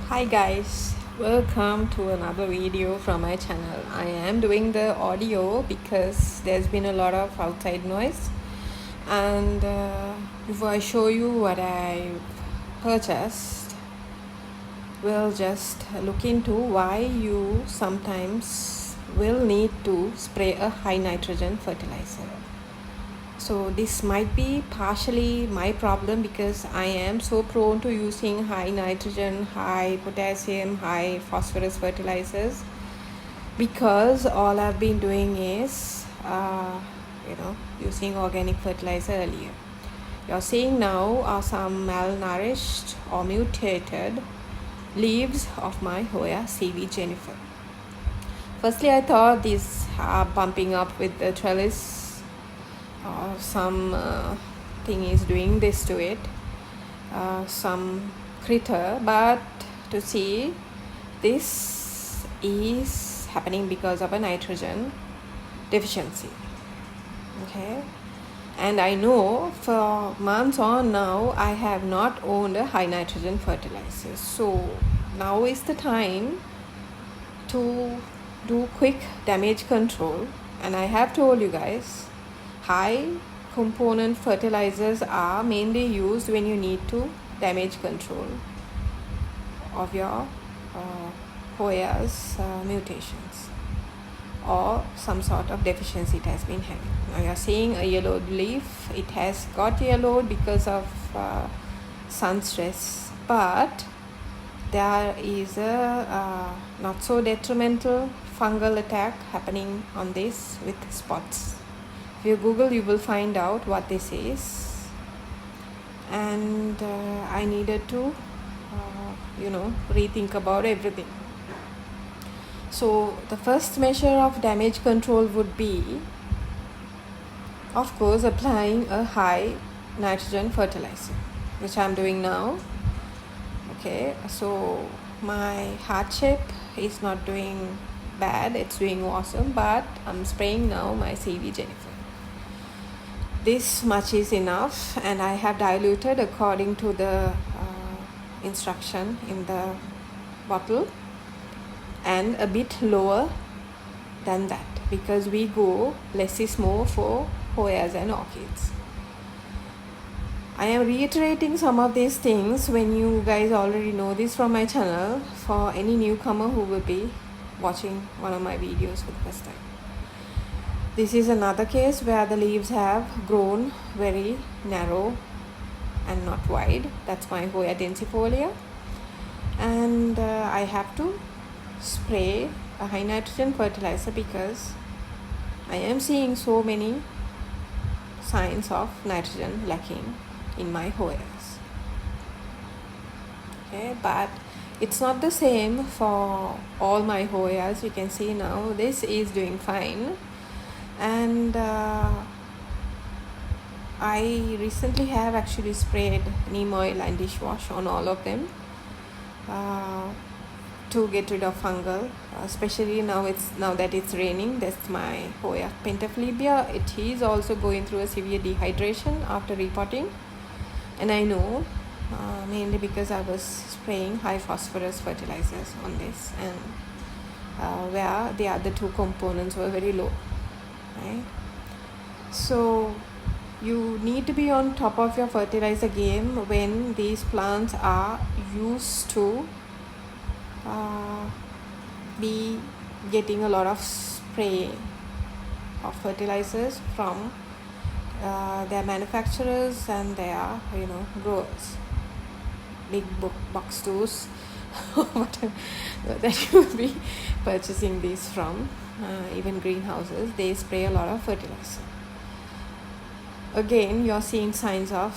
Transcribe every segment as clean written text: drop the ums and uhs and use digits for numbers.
Hi guys, welcome to another video from my channel. I am doing the audio because there's been a lot of outside noise, and before I show you what I purchased, we'll just look into why you sometimes will need to spray a high nitrogen fertilizer. So this might be partially my problem because I am so prone to using high nitrogen, high potassium, high phosphorus fertilizers, because all I've been doing is using organic fertilizer earlier. You're seeing now are some malnourished or mutated leaves of my Hoya CV Jennifer. Firstly, I thought these are bumping up with the trellis, or some thing is doing this to it, some critter, but to see this is happening because of a nitrogen deficiency. Okay, and I know for months on now I have not owned a high nitrogen fertilizer, so now is the time to do quick damage control. And I have told you guys, high component fertilizers are mainly used when you need to damage control of your Hoya's mutations or some sort of deficiency it has been having. Now you're seeing a yellowed leaf. It has got yellowed because of sun stress, but there is a not so detrimental fungal attack happening on this with spots. If you Google, you will find out what this is, and I needed to rethink about everything. So the first measure of damage control would be, of course, applying a high nitrogen fertilizer, which I'm doing now. Okay, so my heart shape is not doing bad, it's doing awesome, but I'm spraying now my CV Jennifer. This much is enough, and I have diluted according to the instruction in the bottle, and a bit lower than that because we go less is more for Hoyas and orchids. I am reiterating some of these things when you guys already know this from my channel, for any newcomer who will be watching one of my videos for the first time. This is another case where the leaves have grown very narrow and not wide. That's my Hoya densifolia, and I have to spray a high nitrogen fertilizer because I am seeing so many signs of nitrogen lacking in my Hoyas. Okay, but it's not the same for all my Hoyas. You can see now this is doing fine, and I recently have actually sprayed neem oil and dishwash on all of them to get rid of fungal, especially now that it's raining. That's my Hoya pentaphlebia. It is also going through a severe dehydration after repotting, and I know mainly because I was spraying high phosphorus fertilizers on this, and where the other two components were very low, right? So you need to be on top of your fertilizer game when these plants are used to be getting a lot of spray of fertilizers from their manufacturers and their growers, big box stores whatever that you will be purchasing these from, even greenhouses. They spray a lot of fertilizer. Again, you're seeing signs of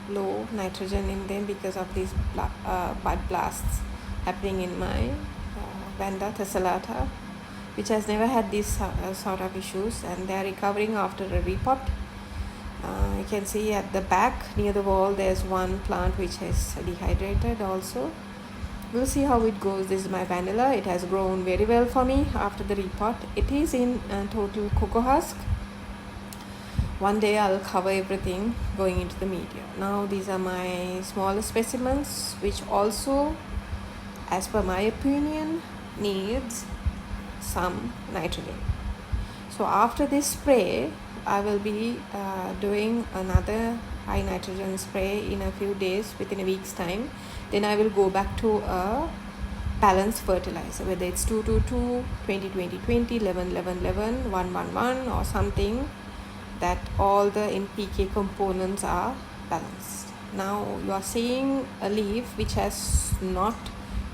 low nitrogen in them because of these bud blasts happening in my Vanda tessellata, which has never had these sort of issues, and they are recovering after a repot. You can see at the back near the wall there's one plant which has dehydrated also. We'll see how it goes. This is my vanilla. It has grown very well for me after the repot. It is in total cocoa husk, One day I'll cover everything going into the media. Now these are my smaller specimens, which also, as per my opinion, needs some nitrogen. So after this spray, I will be doing another high nitrogen spray in a few days, within a week's time. Then I will go back to a balanced fertilizer, whether it's 222, 20 20 20, 11 11 11, 1 1 1, or something that all the NPK components are balanced. Now you are seeing a leaf which has not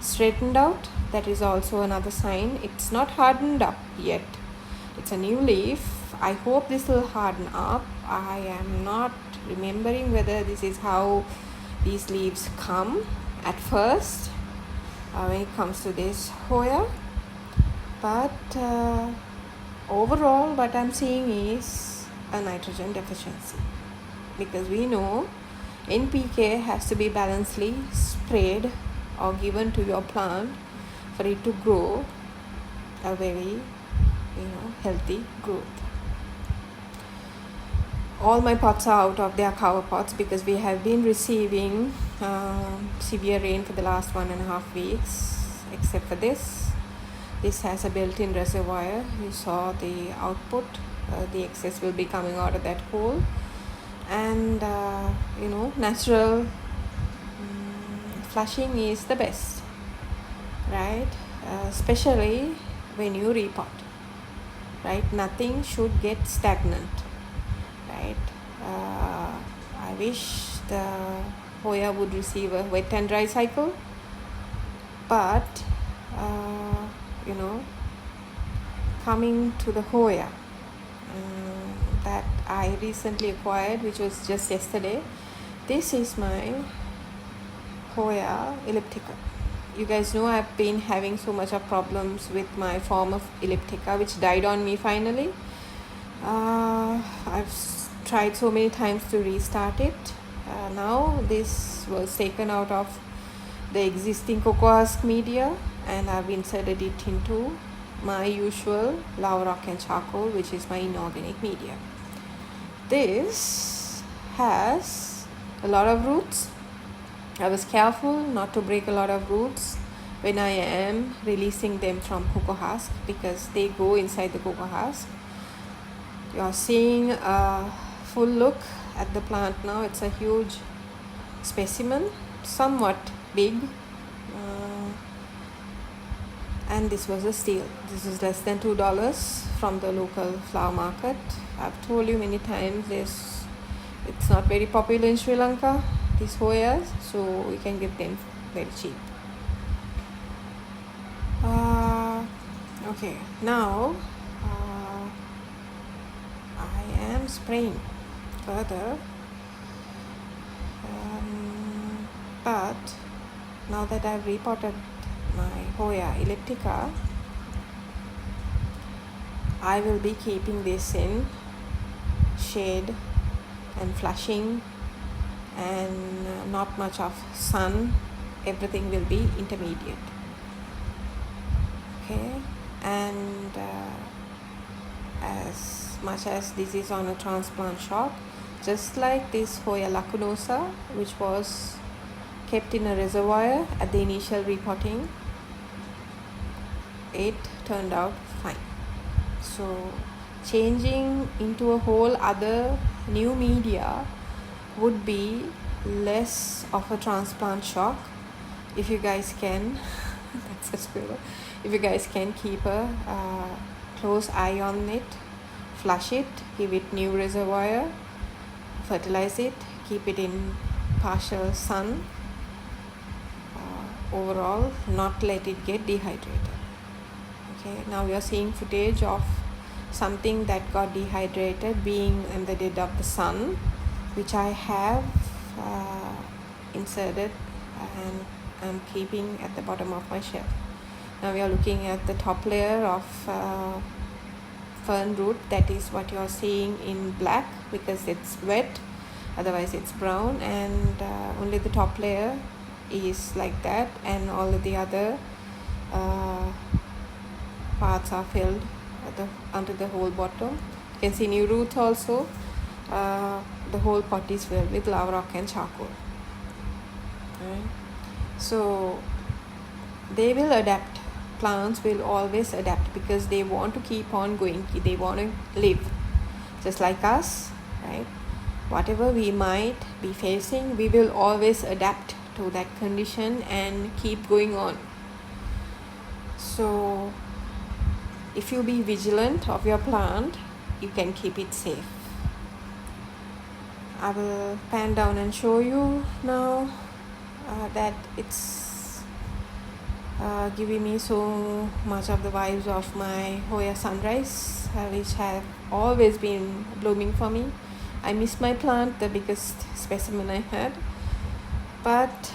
straightened out. That is also another sign. It's not hardened up yet. It's a new leaf. I hope this will harden up. I am not remembering whether this is how these leaves come at first when it comes to this Hoya. But overall what I'm seeing is a nitrogen deficiency, because we know NPK has to be balancedly sprayed or given to your plant for it to grow a very healthy growth. All my pots are out of their cover pots because we have been receiving severe rain for the last 1.5 weeks, except for this. This has a built-in reservoir. You saw the output. The excess will be coming out of that hole. And natural flushing is the best, right? Especially when you repot, right? Nothing should get stagnant, right? I wish the Hoya would receive a wet and dry cycle, but coming to the Hoya that I recently acquired, which was just yesterday. This is my Hoya elliptica. You guys know I've been having so much of problems with my form of elliptica, which died on me finally. I've tried so many times to restart it. Now this was taken out of the existing cocoa husk media, and I've inserted it into my usual lava rock and charcoal, which is my inorganic media. This has a lot of roots. I was careful not to break a lot of roots when I am releasing them from cocoa husk, because they go inside the cocoa husk. You are seeing a full look at the plant now. It's a huge specimen, somewhat big, and this was a steal. This is less than $2 from the local flower market. I've told you many times it's not very popular in Sri Lanka, these Hoyas, so we can get them very cheap. Okay, now I am spraying further, but now that I've repotted my Hoya elliptica, I will be keeping this in shade and flushing and not much of sun. Everything will be intermediate. Okay, and as much as this is on a transplant shock, just like this Hoya lacunosa, which was kept in a reservoir at the initial repotting, it turned out fine. So changing into a whole other new media would be less of a transplant shock if you guys can that's a squirrel. If you guys can keep a close eye on it, flush it, give it new reservoir, fertilize it, keep it in partial sun, overall not let it get dehydrated. Okay, now we are seeing footage of something that got dehydrated being in the dead of the sun, which I have inserted and I'm keeping at the bottom of my shelf. Now we are looking at the top layer of fern root. That is what you are seeing in black because it's wet, otherwise it's brown, and only the top layer is like that, and all of the other parts are filled under the whole bottom. You can see new roots also. the whole pot is filled with lava rock and charcoal. Right? So they will adapt. Plants will always adapt because they want to keep on going. They want to live just like us, right? Whatever we might be facing, we will always adapt to that condition and keep going on. So if you be vigilant of your plant, you can keep it safe. I will pan down and show you now that it's giving me so much of the vibes of my Hoya sunrise, which have always been blooming for me. I miss my plant, the biggest specimen I had, but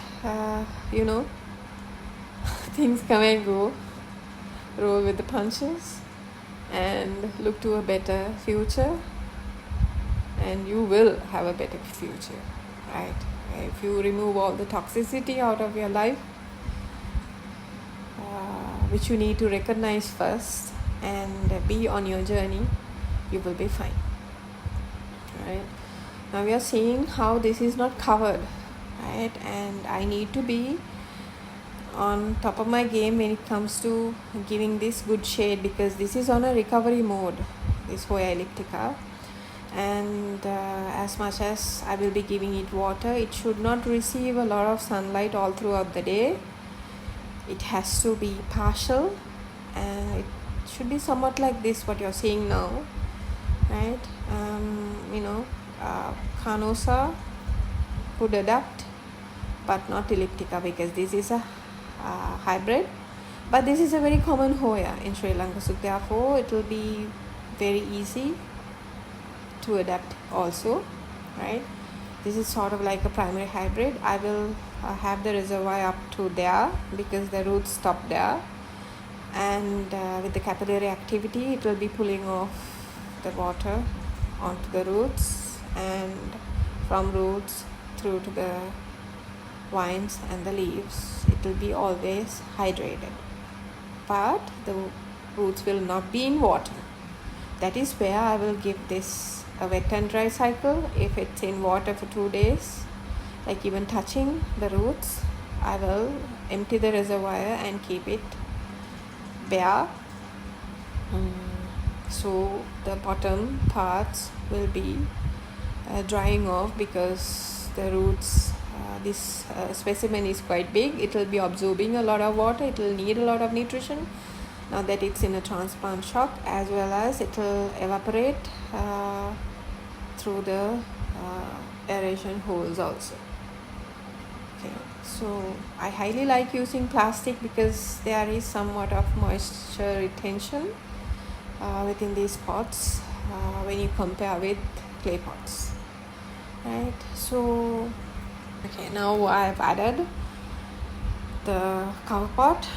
things come and go. Roll with the punches and look to a better future, and you will have a better future, right? If you remove all the toxicity out of your life, which you need to recognize first and be on your journey, you will be fine. Right? Now we are seeing how this is not covered, right? And I need to be on top of my game when it comes to giving this good shade, because this is on a recovery mode, this Hoya elliptica. And as much as I will be giving it water, it should not receive a lot of sunlight all throughout the day. It has to be partial, and it should be somewhat like this, what you're seeing now, right? Canosa could adapt, but not elliptica, because this is a hybrid, but this is a very common Hoya in Sri Lanka, so therefore it will be very easy to adapt also, right? This is sort of like a primary hybrid. I will have the reservoir up to there because the roots stop there, and with the capillary activity it will be pulling off the water onto the roots, and from roots through to the vines and the leaves. It will be always hydrated, but the roots will not be in water. That is where I will give this a wet and dry cycle. If it's in water for 2 days, like even touching the roots, I will empty the reservoir and keep it bare. So the bottom parts will be drying off, because the roots, this specimen is quite big. It will be absorbing a lot of water. It will need a lot of nutrition now that it's in a transplant shock, as well as it will evaporate through the aeration holes also. Okay, so I highly like using plastic because there is somewhat of moisture retention within these pots when you compare with clay pots, right? So okay, now I've added the cover pot.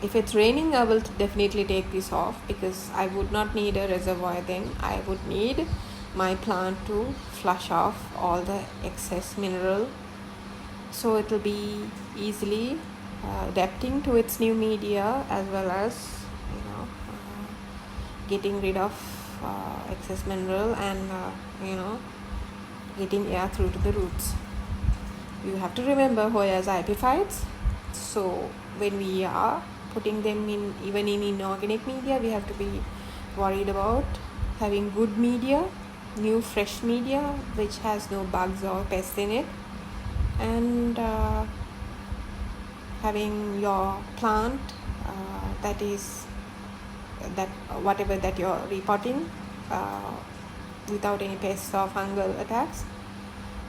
If it's raining, I will definitely take this off, because I would not need a reservoir then. I would need my plant to flush off all the excess mineral, so it will be easily adapting to its new media, as well as getting rid of excess mineral and getting air through to the roots. You have to remember Hoya's are epiphytes, so when we are putting them in, even in inorganic media, we have to be worried about having good media, new fresh media which has no bugs or pests in it, and having your plant that whatever that you're repotting without any pests or fungal attacks,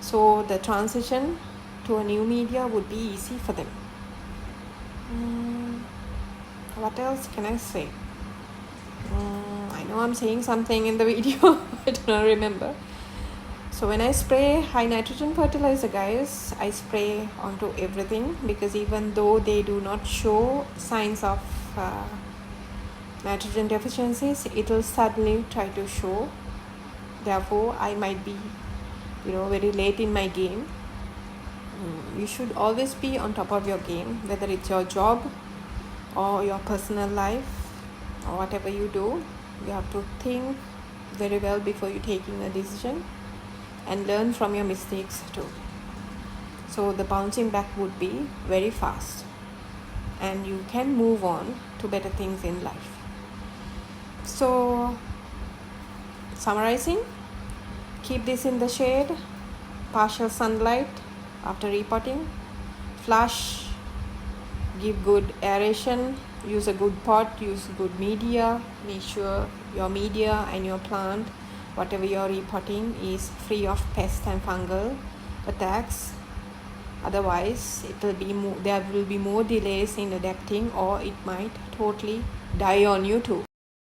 so the transition to a new media would be easy for them. What else can I say? I know I'm saying something in the video. I do not remember. So when I spray high nitrogen fertilizer, guys, I spray onto everything, because even though they do not show signs of nitrogen deficiencies, it will suddenly try to show. Therefore, I might be very late in my game. You should always be on top of your game, whether it's your job or your personal life or whatever you do. You have to think very well before you taking a decision, and learn from your mistakes too. So the bouncing back would be very fast, and you can move on to better things in life. So summarizing, keep this in the shade, partial sunlight after repotting, flush, give good aeration, use a good pot, use good media, make sure your media and your plant, whatever you're repotting, is free of pest and fungal attacks. Otherwise there will be more delays in adapting, or it might totally die on you too.